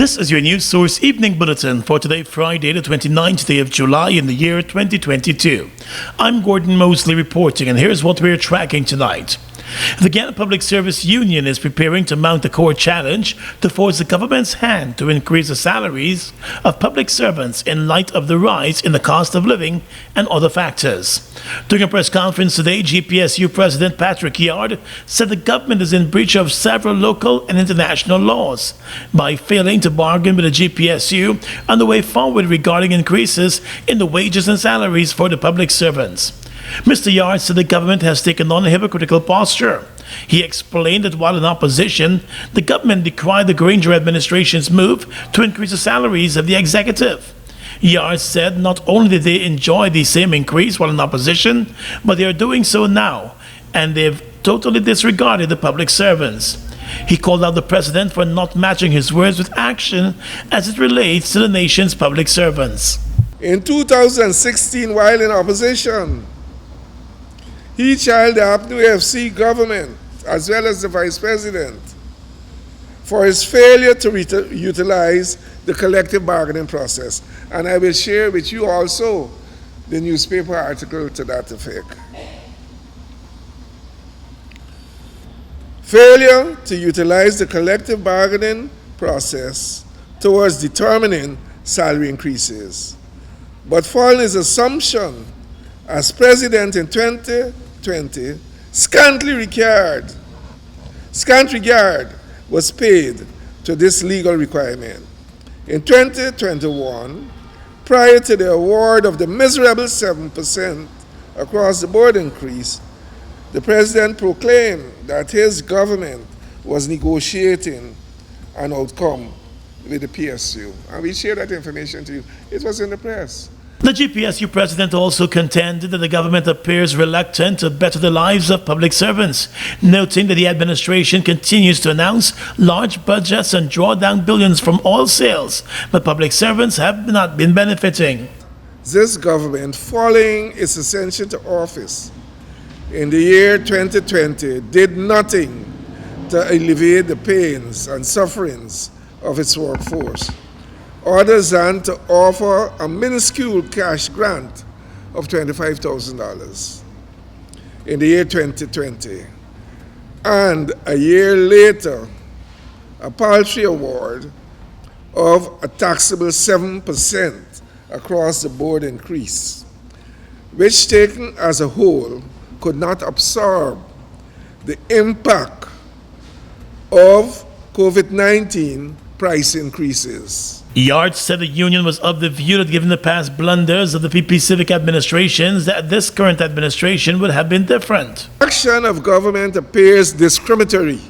This is your news source evening bulletin for today, Friday, the 29th day of July in the year 2022. I'm Gordon Mosley reporting, and here's what we're tracking tonight. The Guyana Public Service Union is preparing to mount a court challenge to force the government's hand to increase the salaries of public servants in light of the rise in the cost of living and other factors. During a press conference today, GPSU President Patrick Yard said the government is in breach of several local and international laws by failing to bargain with the GPSU on the way forward regarding increases in the wages and salaries for the public servants. Mr. Yard said the government has taken on a hypocritical posture. He explained that while in opposition, the government decried the Granger administration's move to increase the salaries of the executive. Yard said not only did they enjoy the same increase while in opposition, but they are doing so now, and they've totally disregarded the public servants. He called out the president for not matching his words with action as it relates to the nation's public servants. In 2016, while in opposition, he challenged the AFC government, as well as the vice president, for his failure to utilize the collective bargaining process. And I will share with you also the newspaper article to that effect. Failure to utilize the collective bargaining process towards determining salary increases. But following his assumption as president in 2020, scant regard was paid to this legal requirement. In 2021, prior to the award of the miserable 7% across the board increase, the president proclaimed that his government was negotiating an outcome with the PSU. And we share that information to you. It was in the press. The GPSU president also contended that the government appears reluctant to better the lives of public servants, noting that the administration continues to announce large budgets and draw down billions from oil sales, but public servants have not been benefiting. This government, following its ascension to office in the year 2020, did nothing to alleviate the pains and sufferings of its workforce, other than to offer a minuscule cash grant of $25,000 in the year 2020. And a year later, a paltry award of a taxable 7% across the board increase, which taken as a whole could not absorb the impact of COVID-19 price increases. Yard said the union was of the view that given the past blunders of the PP Civic administrations, that this current administration would have been different. Action of government appears discriminatory,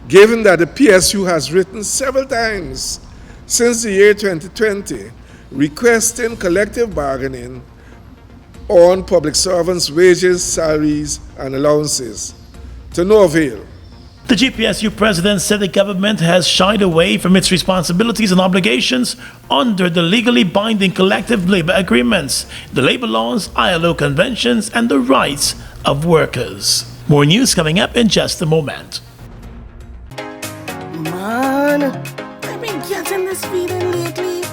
given that the PSU has written several times since the year 2020 requesting collective bargaining on public servants' wages, salaries, and allowances, to no avail. The GPSU president said the government has shied away from its responsibilities and obligations under the legally binding collective labor agreements, the labor laws, ILO conventions, and the rights of workers. More news coming up in just a moment. Man, I've been getting this feeling lately.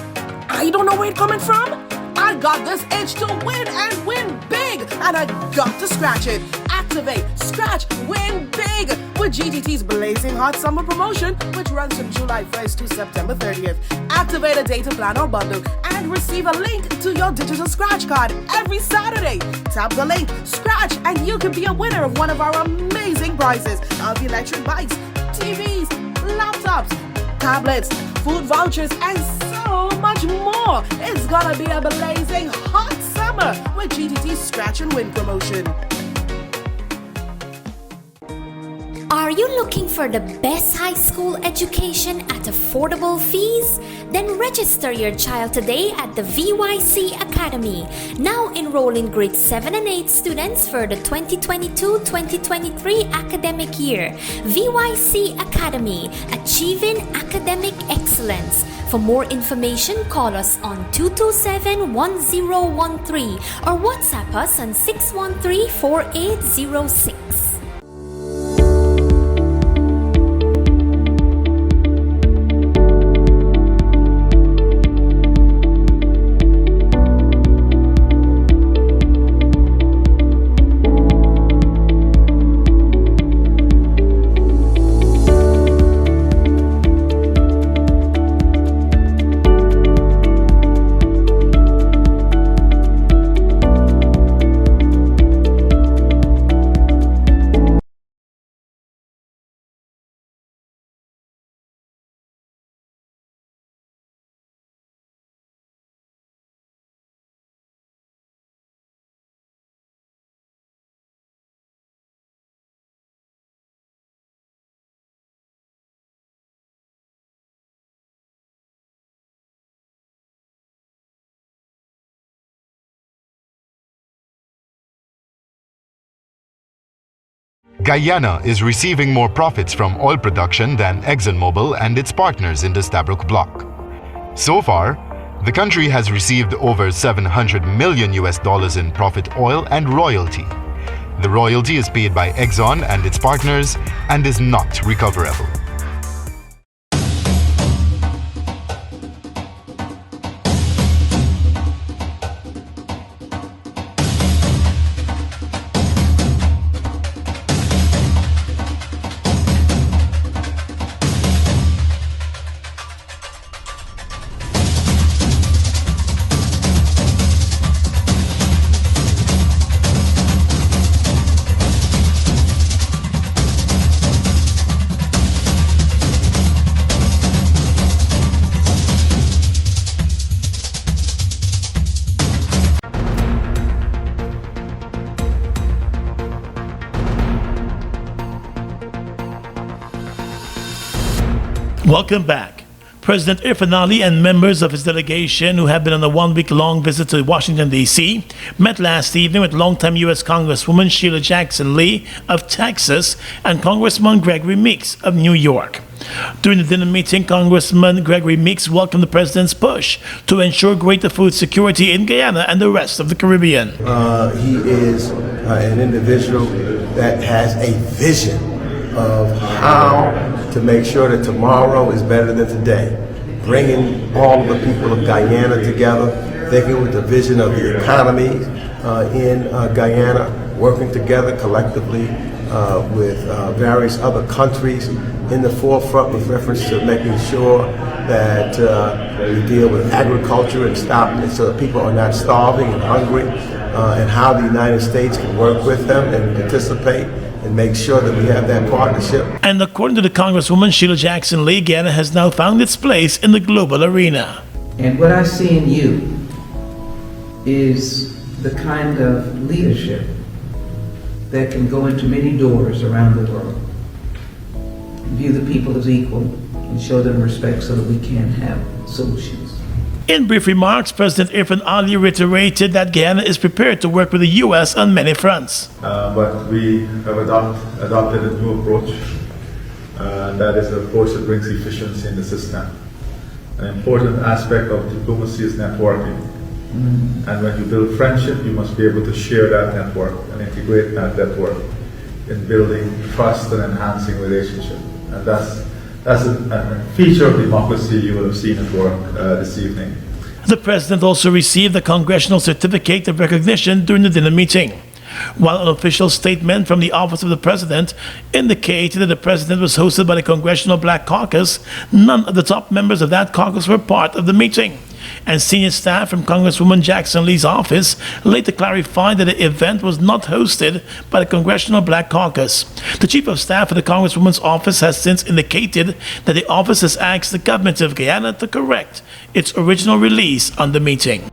I don't know where it's coming from. I got this itch to win and win big, and I got to scratch it. Activate, scratch, win big with GTT's blazing hot summer promotion, which runs from July 1st to September 30th. Activate a data plan or bundle and receive a link to your digital scratch card every Saturday. Tap the link, scratch, and you can be a winner of one of our amazing prizes of electric bikes, TVs, laptops, tablets, food vouchers, and so much more. It's gonna be a blazing hot summer with GTT's Scratch and Win promotion. Are you looking for the best high school education at affordable fees? Then register your child today at the VYC Academy. Now enrolling grade 7 and 8 students for the 2022-2023 academic year. VYC Academy, achieving academic excellence. For more information, call us on 227-1013 or WhatsApp us on 613-4806. Guyana is receiving more profits from oil production than ExxonMobil and its partners in the Stabroek Block. So far, the country has received over $700 million in profit oil and royalty. The royalty is paid by Exxon and its partners and is not recoverable. Welcome back. President Irfaan Ali and members of his delegation, who have been on a one-week-long visit to Washington, D.C., met last evening with longtime U.S. Congresswoman Sheila Jackson Lee of Texas and Congressman Gregory Meeks of New York. During the dinner meeting, Congressman Gregory Meeks welcomed the president's push to ensure greater food security in Guyana and the rest of the Caribbean. He is an individual that has a vision of how to make sure that tomorrow is better than today. Bringing all of the people of Guyana together, thinking with the vision of the economy in Guyana, working together collectively with various other countries in the forefront with reference to making sure that we deal with agriculture and stop it so that people are not starving and hungry, and how the United States can work with them and participate and make sure that we have that partnership. And according to the Congresswoman Sheila Jackson Lee, Guyana has now found its place in the global arena. And what I see in you is the kind of leadership that can go into many doors around the world, view the people as equal, and show them respect so that we can have solutions. In brief remarks, President Irfaan Ali reiterated that Guyana is prepared to work with the U.S. on many fronts. But we have adopted a new approach, and that is an approach that brings efficiency in the system. An important aspect of diplomacy is networking. And when you build friendship, you must be able to share that network and integrate that network in building trust and enhancing relationship. And that's a feature of democracy you will have seen at work this evening. The president also received a congressional certificate of recognition during the dinner meeting, while an official statement from the office of the president indicated that the president was hosted by the Congressional Black Caucus. None of the top members of that caucus were part of the meeting, and senior staff from Congresswoman Jackson Lee's office later clarified that the event was not hosted by the Congressional Black Caucus. The chief of staff of the Congresswoman's office has since indicated that the office has asked the government of Guyana to correct its original release on the meeting.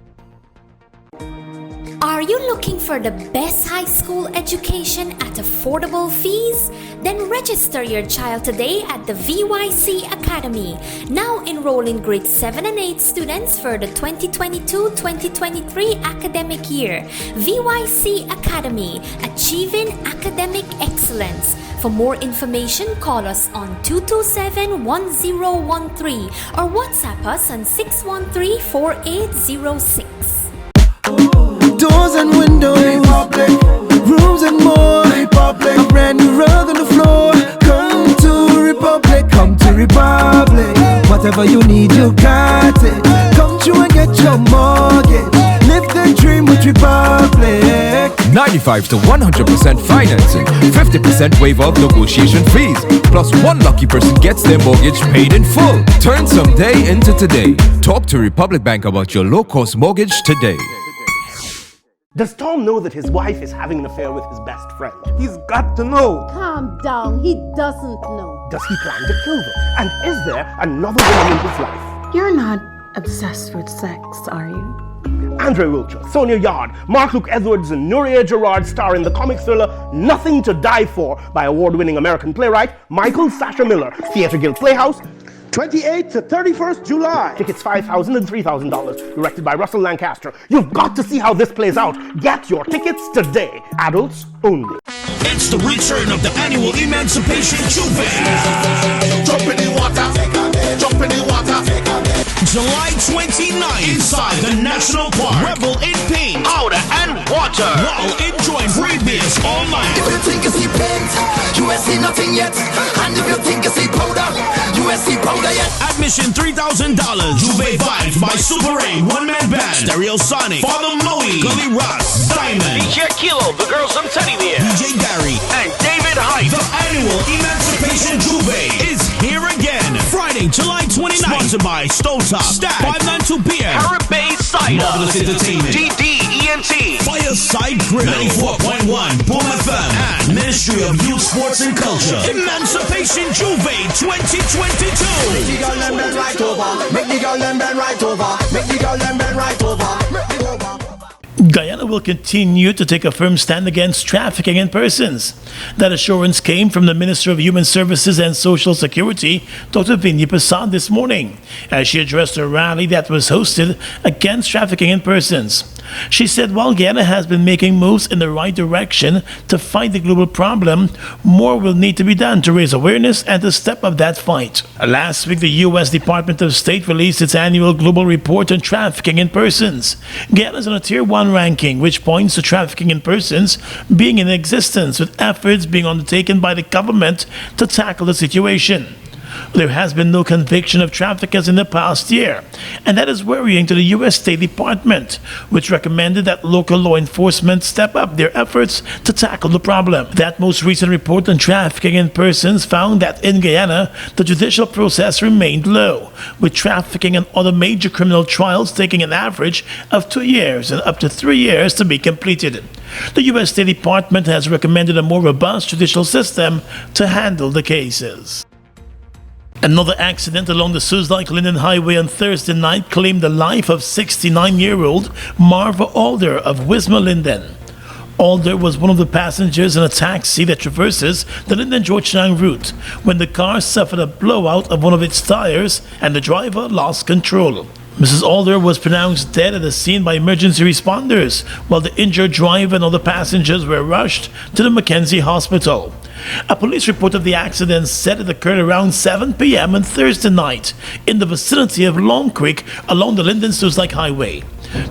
Are you looking for the best high school education at affordable fees? Then register your child today at the VYC Academy. Now enroll in grade 7 and 8 students for the 2022-2023 academic year. VYC Academy, achieving academic excellence. For more information, call us on 227-1013 or WhatsApp us on 613-4806. Doors and windows, Republic. Rooms and more, Republic. A brand new rug on the floor. Come to Republic, come to Republic. Whatever you need, you got it. Come through and get your mortgage. Live the dream with Republic. 95 to 100% financing, 50% waiver of negotiation fees, plus one lucky person gets their mortgage paid in full. Turn someday into today. Talk to Republic Bank about your low-cost mortgage today. Does Tom know that his wife is having an affair with his best friend? He's got to know. Calm down, he doesn't know. Does he plan to kill them? And is there another woman in his life? You're not obsessed with sex, are you? Andre Wilcher, Sonia Yard, Mark-Luke Edwards, and Nuria Gerard star in the comic thriller Nothing to Die For by award-winning American playwright Michael Sasha Miller, Theatre Guild Playhouse, 28th to 31st July. Tickets $5,000 and $3,000. Directed by Russell Lancaster. You've got to see how this plays out. Get your tickets today. Adults only. It's the return of the annual Emancipation Juve. Jump in the water. Jump in the water. July 29th, inside the National Park. Revel in paint, powder, and water while enjoying free beers all night. If you think you see paint, you ain't seen nothing yet. And if you think you see powder, you ain't seen powder yet. Admission $3,000. Juve Vibes by Super 8 one-man band, Stereo Sonic, Father Moe, Gully Ross, Diamond, DJ Kilo, the girls from Teddy Bear, DJ Gary, and David Hyde. The annual Emancipation Juve is here again. Friday, July 29th. Sponsored by Stovetop, Stack, 592 PM, Caribbean Cider, Marvelous Entertainment, DDENT, Fireside Grill, 94.1 Boom FM, and Ministry of Youth, Sports and Culture. Emancipation Juve 2022. Make the girl them bend right over. Make the girl them bend right over. Make the girl them bend right over. Make the over. Guyana will continue to take a firm stand against trafficking in persons. That assurance came from the Minister of Human Services and Social Security, Dr. Vinny Prasad, this morning, as she addressed a rally that was hosted against trafficking in persons. She said while Guyana has been making moves in the right direction to fight the global problem, more will need to be done to raise awareness and to step up that fight. Last week, the U.S. Department of State released its annual global report on trafficking in persons. Guyana is on a Tier 1 ranking, which points to trafficking in persons being in existence, with efforts being undertaken by the government to tackle the situation. There has been no conviction of traffickers in the past year, and that is worrying to the U.S. State Department, which recommended that local law enforcement step up their efforts to tackle the problem. That most recent report on trafficking in persons found that in Guyana, the judicial process remained low, with trafficking and other major criminal trials taking an average of 2 years and up to 3 years to be completed. The U.S. State Department has recommended a more robust judicial system to handle the cases. Another accident along the Suzdijk-Linden Highway on Thursday night claimed the life of 69-year-old Marva Alder of Wismar-Linden. Alder was one of the passengers in a taxi that traverses the Linden-Georgetown route when the car suffered a blowout of one of its tires and the driver lost control. Mrs. Alder was pronounced dead at the scene by emergency responders, while the injured driver and other passengers were rushed to the Mackenzie Hospital. A police report of the accident said it occurred around 7 p.m. on Thursday night in the vicinity of Long Creek along the Linden-Suzdijk Highway.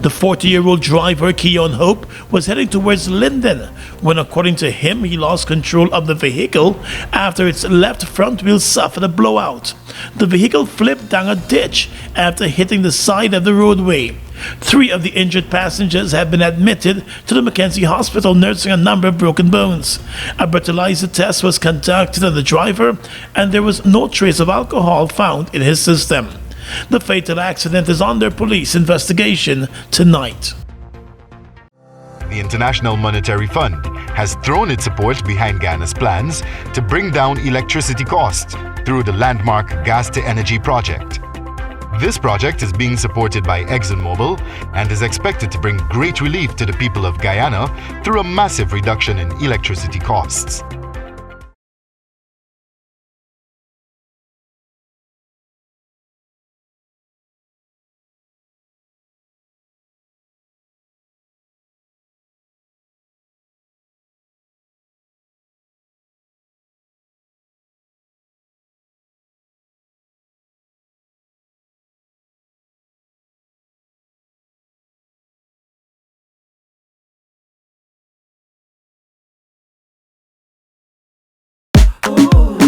The 40-year-old driver, Keon Hope, was heading towards Linden when, according to him, he lost control of the vehicle after its left front wheel suffered a blowout. The vehicle flipped down a ditch after hitting the side of the roadway. 3 of the injured passengers have been admitted to the Mackenzie Hospital, nursing a number of broken bones. A breathalyzer test was conducted on the driver, and there was no trace of alcohol found in his system. The fatal accident is under police investigation tonight. The International Monetary Fund has thrown its support behind Guyana's plans to bring down electricity costs through the landmark Gas-to-Energy project. This project is being supported by ExxonMobil and is expected to bring great relief to the people of Guyana through a massive reduction in electricity costs.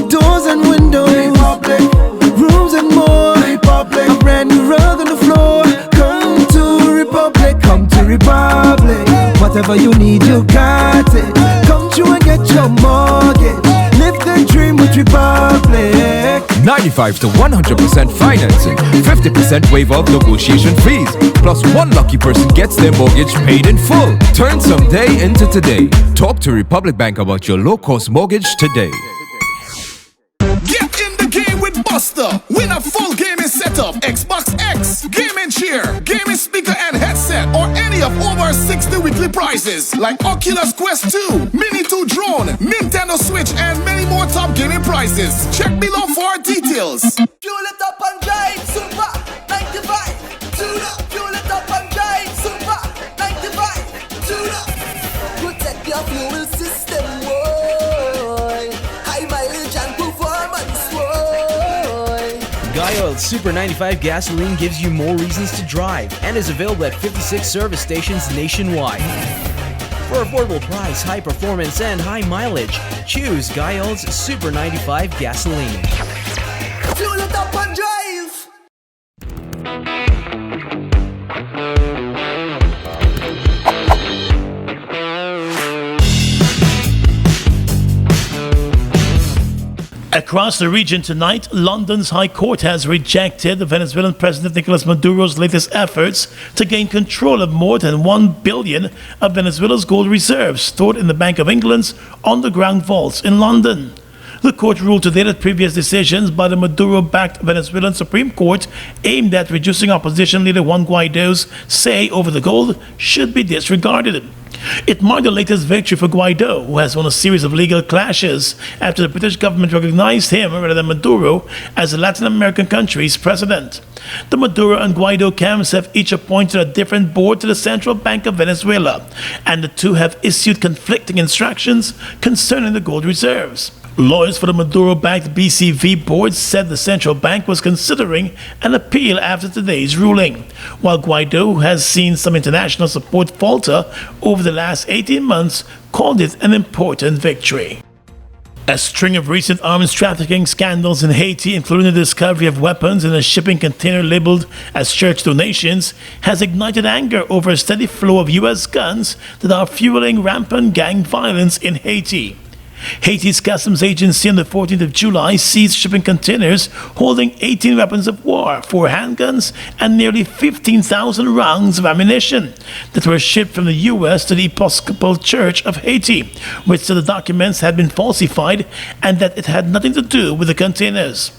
Doors and windows, Republic. Rooms and more, Republic. A brand new rug on the floor. Come to Republic, come to Republic. Whatever you need, you got it. Come through and get your mortgage. Live the dream with Republic. 95 to 100% financing, 50% waiver of negotiation fees, plus one lucky person gets their mortgage paid in full. Turn someday into today. Talk to Republic Bank about your low-cost mortgage today. Get in the game with Buster. Win a full gaming setup, Xbox X, gaming chair, gaming speaker and headset, or any of over 60 weekly prizes like Oculus Quest 2, Mini 2 drone, Nintendo Switch, and many more top gaming prizes. Check below for details. Fuel it up. Guy Super 95 gasoline gives you more reasons to drive and is available at 56 service stations nationwide. For affordable price, high performance, and high mileage, choose Guy Super 95 gasoline. Fuel it up and drive. Across the region tonight, London's High Court has rejected the Venezuelan President Nicolas Maduro's latest efforts to gain control of more than 1 billion of Venezuela's gold reserves stored in the Bank of England's underground vaults in London. The court ruled today that previous decisions by the Maduro-backed Venezuelan Supreme Court aimed at reducing opposition leader Juan Guaido's say over the gold should be disregarded. It marked the latest victory for Guaido, who has won a series of legal clashes after the British government recognized him, rather than Maduro, as the Latin American country's president. The Maduro and Guaido camps have each appointed a different board to the Central Bank of Venezuela, and the two have issued conflicting instructions concerning the gold reserves. Lawyers for the Maduro-backed BCV board said the central bank was considering an appeal after today's ruling, while Guaido, who has seen some international support falter over the last 18 months, called it an important victory. A string of recent arms trafficking scandals in Haiti, including the discovery of weapons in a shipping container labeled as church donations, has ignited anger over a steady flow of U.S. guns that are fueling rampant gang violence in Haiti. Haiti's customs agency on the 14th of July seized shipping containers holding 18 weapons of war, 4 handguns, and nearly 15,000 rounds of ammunition that were shipped from the U.S. to the Episcopal Church of Haiti, which said the documents had been falsified and that it had nothing to do with the containers.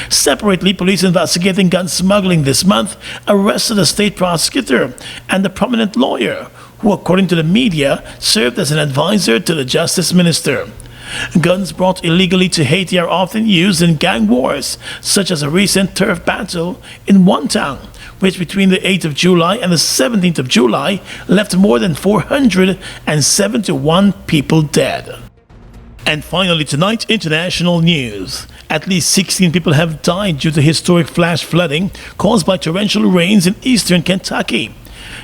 Separately, police investigating gun smuggling this month arrested a state prosecutor and a prominent lawyer who, according to the media, served as an advisor to the justice minister. Guns brought illegally to Haiti are often used in gang wars, such as a recent turf battle in one town, which between the 8th of July and the 17th of July left more than 471 people dead. And finally tonight, international news. At least 16 people have died due to historic flash flooding caused by torrential rains in eastern Kentucky.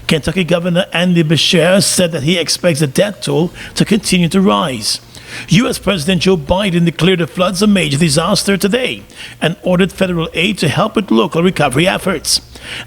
Kentucky Governor Andy Beshear said that he expects the death toll to continue to rise. U.S. President Joe Biden declared the floods a major disaster today and ordered federal aid to help with local recovery efforts.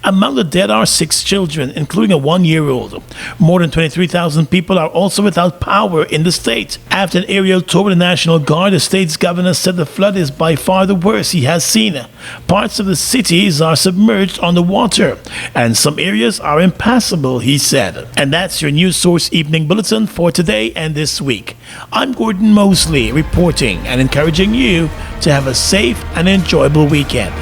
Among the dead are 6 children, including a 1-year-old. More than 23,000 people are also without power in the state. After an aerial tour with the National Guard, the state's governor said the flood is by far the worst he has seen. Parts of the cities are submerged underwater, and some areas are impassable, he said. And that's your News Source Evening Bulletin for today and this week. I'm Gordon Mosley reporting and encouraging you to have a safe and enjoyable weekend.